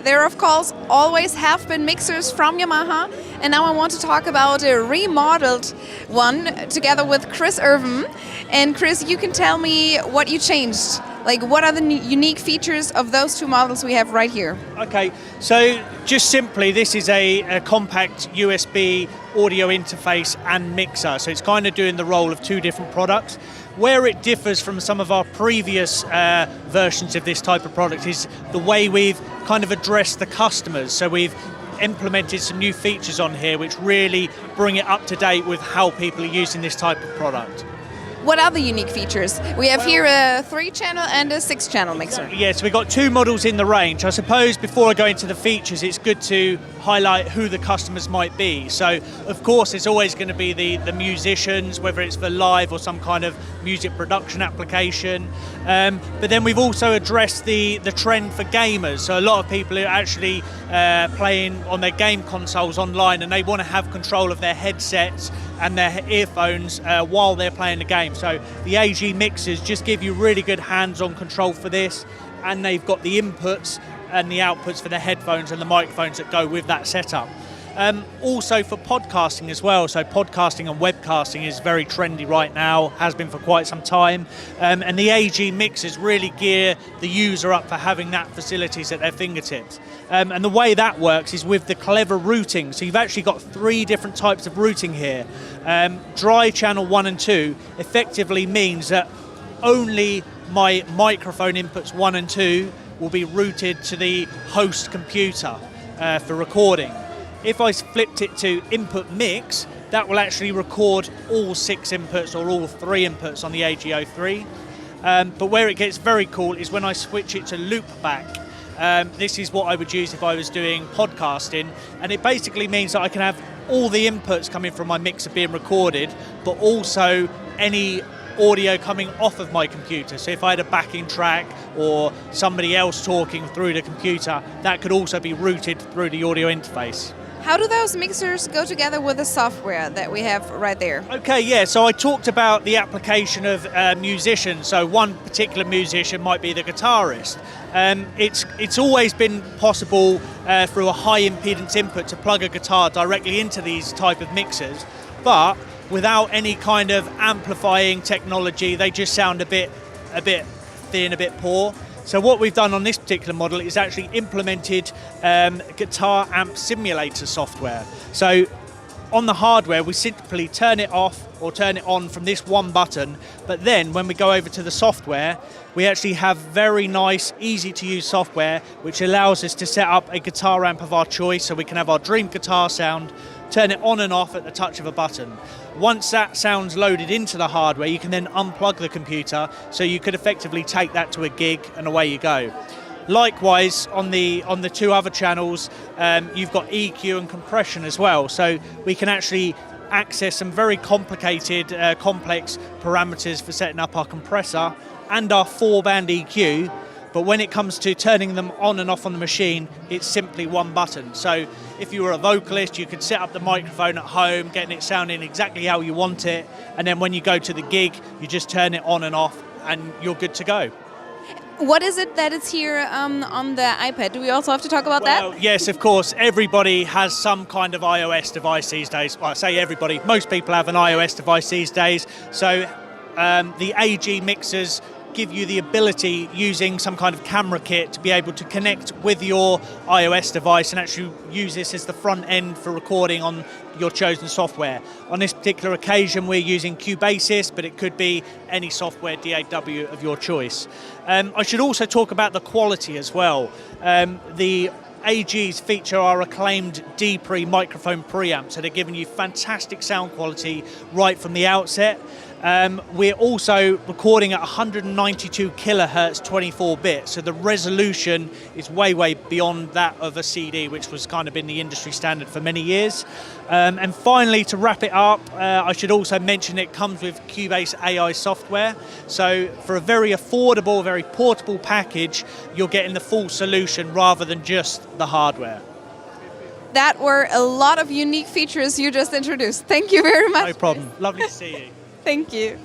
There, of course, always have been mixers from Yamaha, and now I want to talk about a remodeled one together with Chris Irvin. And Chris, you can tell me what you changed. Like, what are the unique features of those two models we have right here? Okay, so just simply, this is a compact USB audio interface and mixer. So it's kind of doing the role of two different products. Where it differs from some of our previous versions of this type of product is the way we've kind of addressed the customers. So we've implemented some new features on here which really bring it up to date with how people are using this type of product. What are the unique features? We have here a 3-channel and a 6-channel mixer. Yes, we've got two models in the range. I suppose before I go into the features, it's good to highlight who the customers might be. So, of course, it's always going to be the musicians, whether it's for live or some kind of music production application. But then we've also addressed the trend for gamers. So a lot of people are actually playing on their game consoles online, and they want to have control of their headsets and their earphones while they're playing the game. So the AG mixers just give you really good hands-on control for this, and they've got the inputs and the outputs for the headphones and the microphones that go with that setup. Also for podcasting as well, so podcasting and webcasting is very trendy right now, has been for quite some time, and the AG mixers really gear the user up for having that facilities at their fingertips. And the way that works is with the clever routing, so you've actually got 3 different types of routing here. Dry channel 1 and 2 effectively means that only my microphone inputs 1 and 2 will be routed to the host computer for recording. If I flipped it to input mix, that will actually record all 6 inputs or all 3 inputs on the AG03. But where it gets very cool is when I switch it to loopback. This is what I would use if I was doing podcasting, and it basically means that I can have all the inputs coming from my mixer being recorded, but also any audio coming off of my computer. So if I had a backing track or somebody else talking through the computer, that could also be routed through the audio interface. How do those mixers go together with the software that we have right there? Okay, yeah, so I talked about the application of musicians. So one particular musician might be the guitarist. It's always been possible through a high impedance input to plug a guitar directly into these type of mixers, but without any kind of amplifying technology, they just sound a bit thin, a bit poor. So what we've done on this particular model is actually implemented guitar amp simulator software. So on the hardware, we simply turn it off or turn it on from this one button, but then when we go over to the software, we actually have very nice, easy to use software which allows us to set up a guitar amp of our choice, so we can have our dream guitar sound, turn it on and off at the touch of a button. Once that sound's loaded into the hardware, you can then unplug the computer, so you could effectively take that to a gig and away you go. Likewise, on the 2 other channels, you've got EQ and compression as well, so we can actually access some very complicated, complex parameters for setting up our compressor and our 4-band EQ. But when it comes to turning them on and off on the machine, it's simply one button. So if you were a vocalist, you could set up the microphone at home, getting it sounding exactly how you want it, and then when you go to the gig, you just turn it on and off, and you're good to go. What is it that is here on the iPad? Do we also have to talk about that? Yes, of course. Everybody has some kind of iOS device these days. Well, I say everybody. Most people have an iOS device these days. So the AG mixers give you the ability, using some kind of camera kit, to be able to connect with your iOS device and actually use this as the front end for recording on your chosen software. On this particular occasion, we're using Cubasis, but it could be any software DAW of your choice. I should also talk about the quality as well. The AGs feature our acclaimed D-Pre microphone preamp, so they're giving you fantastic sound quality right from the outset. We're also recording at 192 kilohertz 24-bit, so the resolution is way beyond that of a CD, which was kind of been the industry standard for many years. And finally, to wrap it up, I should also mention it comes with Cubase AI software. So for a very affordable, very portable package, you're getting the full solution rather than just the hardware. That were a lot of unique features you just introduced. Thank you very much. No problem. Lovely to see you. Thank you.